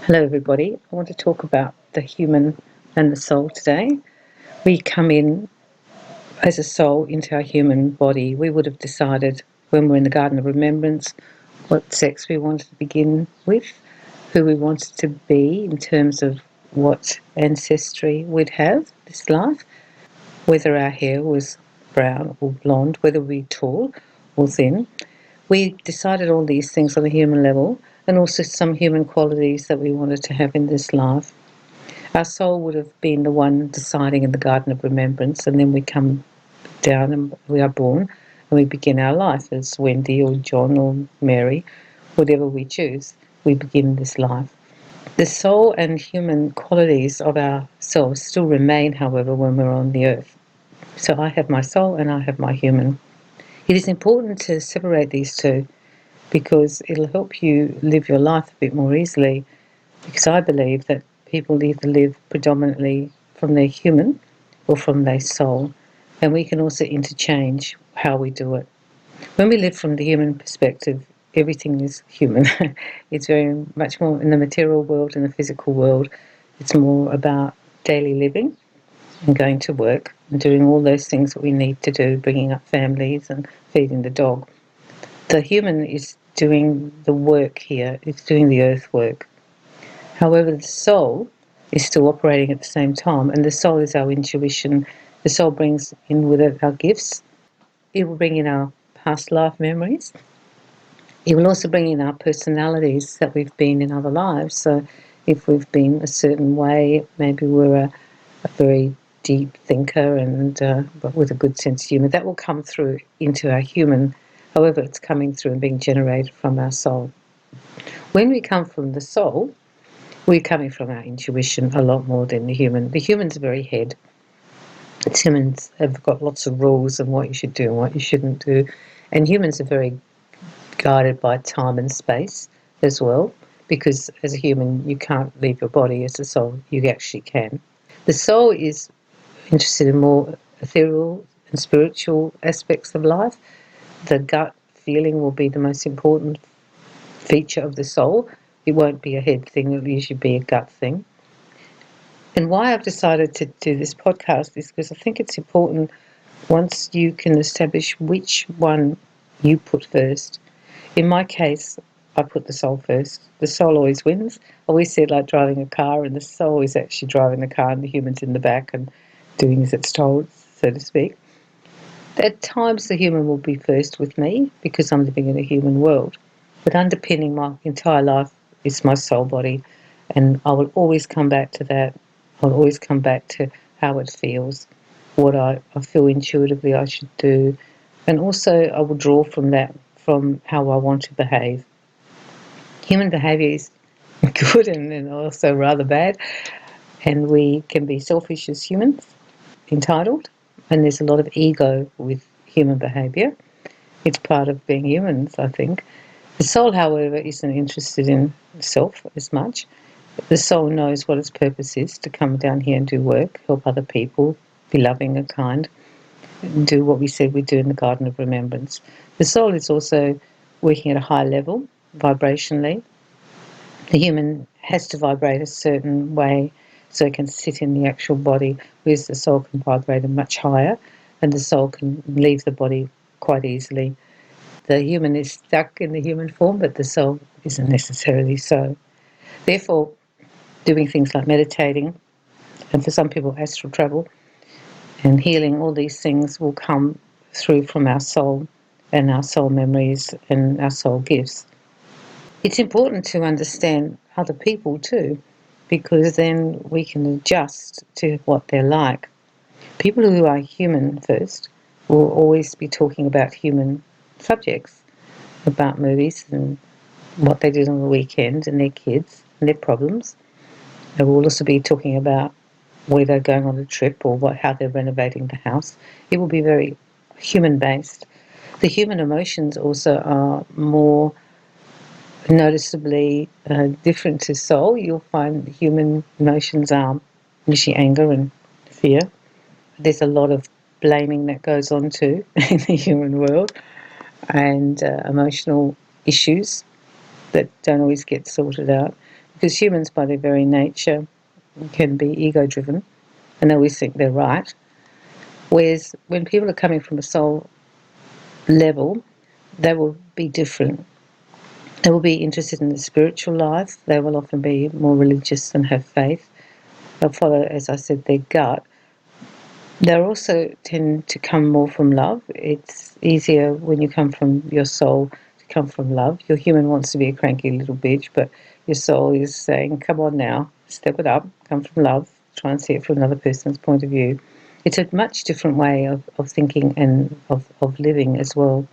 Hello, everybody. I want to talk about the human and the soul today. We come in as a soul into our human body. We would have decided when we're in the Garden of Remembrance what sex we wanted to begin with, who we wanted to be in terms of what ancestry we'd have this life, whether our hair was brown or blonde, whether we were tall or thin. We decided all these things on a human level, and also some human qualities that we wanted to have in this life. Our soul would have been the one deciding in the Garden of Remembrance, and then we come down and we are born and we begin our life as Wendy or John or Mary, whatever we choose. We begin this life. The soul and human qualities of ourselves still remain, however, when we're on the earth. So I have my soul and I have my human. It is important to separate these two because it'll help you live your life a bit more easily, because I believe that people either live predominantly from their human or from their soul, and we can also interchange how we do it. When we live from the human perspective, everything is human. It's very much more in the material world and the physical world. It's more about daily living and going to work and doing all those things that we need to do, bringing up families and feeding the dog. The human is doing the work here, it's doing the earth work. However, the soul is still operating at the same time, and the soul is our intuition. The soul brings in with it our gifts. It will bring in our past life memories. It will also bring in our personalities that we've been in other lives. So if we've been a certain way, maybe we're a very deep thinker and but with a good sense of humour, that will come through into our human. However, it's coming through and being generated from our soul. When we come from the soul, we're coming from our intuition a lot more than the human. The human's very head. Humans have got lots of rules on what you should do and what you shouldn't do. And humans are very guided by time and space as well, because as a human, you can't leave your body. As a soul, you actually can. The soul is interested in more ethereal and spiritual aspects of life. The gut feeling will be the most important feature of the soul. It won't be a head thing, it'll usually be a gut thing. And why I've decided to do this podcast is because I think it's important, once you can establish which one you put first. In my case, I put the soul first. The soul always wins. I always say it like driving a car, and the soul is actually driving the car and the human's in the back and doing as it's told, so to speak. At times the human will be first with me because I'm living in a human world. But underpinning my entire life is my soul body, and I will always come back to that. I'll always come back to how it feels, what I feel intuitively I should do, and also I will draw from that, from how I want to behave. Human behaviour is good and also rather bad, and we can be selfish as humans, entitled, and there's a lot of ego with human behaviour. It's part of being humans, I think. The soul, however, isn't interested in self as much. The soul knows what its purpose is, to come down here and do work, help other people, be loving and kind, and do what we said we'd do in the Garden of Remembrance. The soul is also working at a high level, vibrationally. The human has to vibrate a certain way so it can sit in the actual body, whereas the soul can vibrate much higher, and the soul can leave the body quite easily. The human is stuck in the human form, but the soul isn't necessarily so. Therefore, doing things like meditating, and for some people astral travel and healing, all these things will come through from our soul and our soul memories and our soul gifts. It's important to understand other people too, because then we can adjust to what they're like. People who are human first will always be talking about human subjects, about movies and what they did on the weekend and their kids and their problems. They will also be talking about where they're going on a trip or how they're renovating the house. It will be very human-based. The human emotions also are more noticeably different to soul. You'll find human emotions are usually anger and fear. There's a lot of blaming that goes on too in the human world, and emotional issues that don't always get sorted out. because humans by their very nature can be ego-driven and they always think they're right. Whereas when people are coming from a soul level, they will be different. They will be interested in the spiritual life. They will often be more religious and have faith. They'll follow, as I said, their gut. They'll also tend to come more from love. It's easier when you come from your soul to come from love. Your human wants to be a cranky little bitch, but your soul is saying, come on now, step it up, come from love, try and see it from another person's point of view. It's a much different way of thinking and of living as well.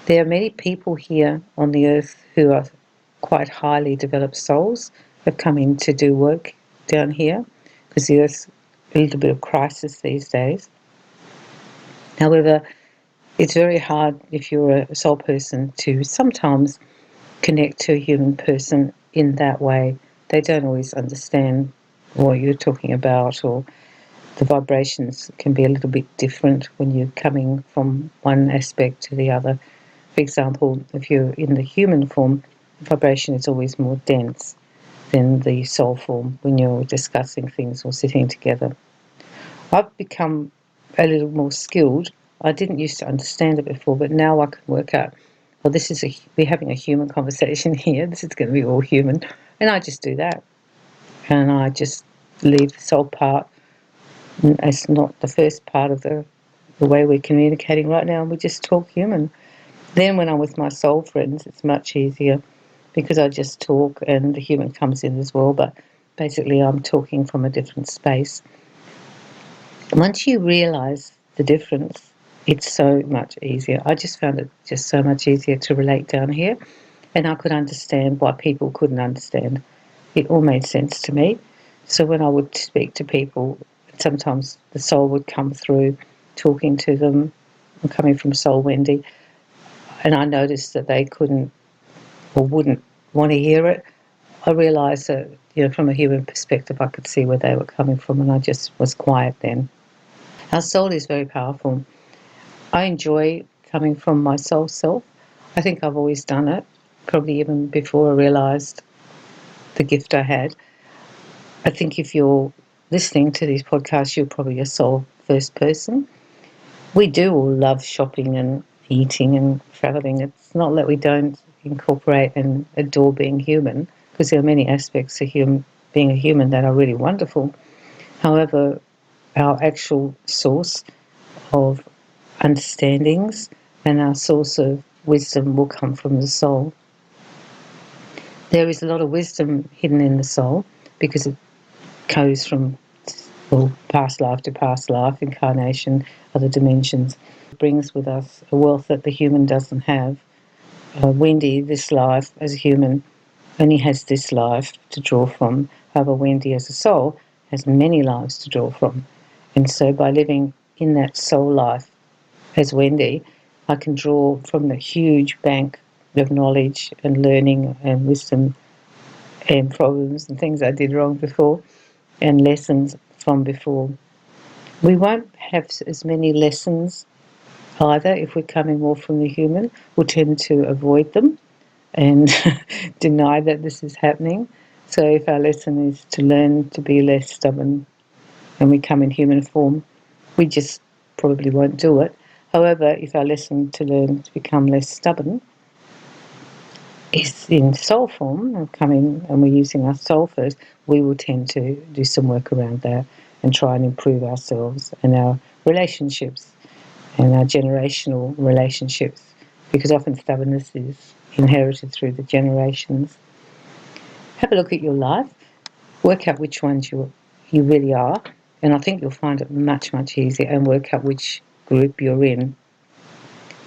There are many people here on the earth who are quite highly developed souls have come in to do work down here because the earth's a little bit of crisis these days. However, it's very hard if you're a soul person to sometimes connect to a human person in that way. They don't always understand what you're talking about, or the vibrations can be a little bit different when you're coming from one aspect to the other. For example, if you're in the human form, vibration is always more dense than the soul form when you're discussing things or sitting together. I've become a little more skilled. I didn't used to understand it before, but now I can work out, well, we're having a human conversation here. This is going to be all human. And I just do that. And I just leave the soul part as not the first part of the way we're communicating right now, and we just talk human. Then when I'm with my soul friends, it's much easier because I just talk and the human comes in as well, but basically I'm talking from a different space. Once you realise the difference, it's so much easier. I just found it just so much easier to relate down here, and I could understand why people couldn't understand. It all made sense to me. So when I would speak to people, sometimes the soul would come through talking to them. I'm coming from Soul Wendy, and I noticed that they couldn't or wouldn't want to hear it. I realised that, from a human perspective, I could see where they were coming from, and I just was quiet then. Our soul is very powerful. I enjoy coming from my soul self. I think I've always done it, probably even before I realised the gift I had. I think if you're listening to these podcasts, you're probably a soul first person. We do all love shopping and eating and travelling. It's not that we don't incorporate and adore being human, because there are many aspects of being a human that are really wonderful. However, our actual source of understandings and our source of wisdom will come from the soul. There is a lot of wisdom hidden in the soul because it goes from past life to past life, incarnation, other dimensions. It brings with us a wealth that the human doesn't have. Wendy, this life as a human, only has this life to draw from. However, Wendy as a soul has many lives to draw from. And so by living in that soul life as Wendy, I can draw from the huge bank of knowledge and learning and wisdom and problems and things I did wrong before and lessons from before. We won't have as many lessons either if we're coming more from the human. We'll tend to avoid them and deny that this is happening. So if our lesson is to learn to be less stubborn and we come in human form, we just probably won't do it. However, if our lesson to learn to become less stubborn is in soul form and coming and we're using our soul first, we will tend to do some work around that and try and improve ourselves and our relationships and our generational relationships, because often stubbornness is inherited through the generations. Have a look at your life, work out which ones you really are, and I think you'll find it much, much easier, and work out which group you're in.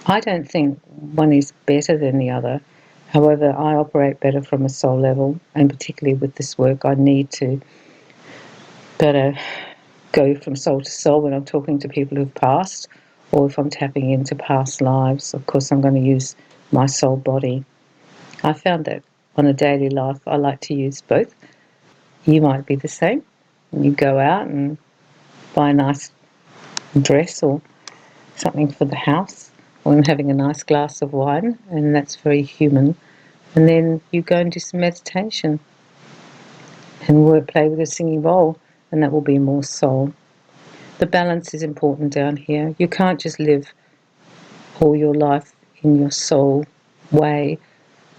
I don't think one is better than the other. However, I operate better from a soul level, and particularly with this work, I need to better go from soul to soul when I'm talking to people who've passed, or if I'm tapping into past lives. Of course, I'm going to use my soul body. I found that on a daily life, I like to use both. You might be the same. You go out and buy a nice dress or something for the house, or I'm having a nice glass of wine, and that's very human. And then you go and do some meditation. and play with a singing bowl, and that will be more soul. The balance is important down here. You can't just live all your life in your soul way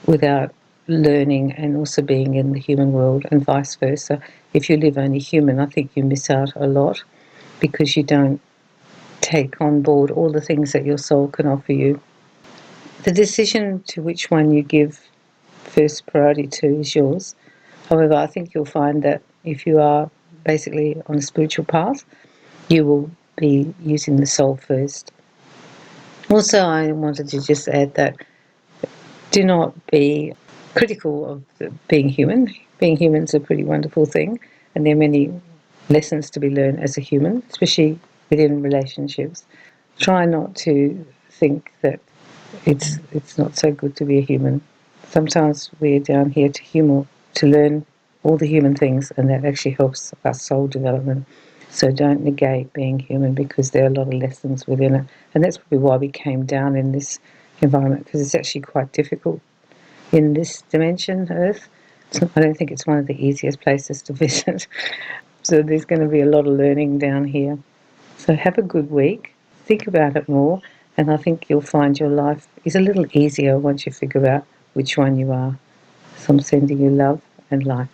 without learning and also being in the human world, and vice versa. If you live only human, I think you miss out a lot because you don't take on board all the things that your soul can offer you. The decision to which one you give first priority to is yours. However, I think you'll find that if you are basically on a spiritual path, you will be using the soul first. Also, I wanted to just add that do not be critical of being human. Being human is a pretty wonderful thing, and there are many lessons to be learned as a human, especially within relationships. Try not to think that it's not so good to be a human. Sometimes we're down here to learn all the human things, and that actually helps our soul development. So don't negate being human, because there are a lot of lessons within it. And that's probably why we came down in this environment, because it's actually quite difficult in this dimension, Earth. I don't think it's one of the easiest places to visit. So there's going to be a lot of learning down here. So have a good week. Think about it more. And I think you'll find your life is a little easier once you figure out which one you are. So I'm sending you love and light.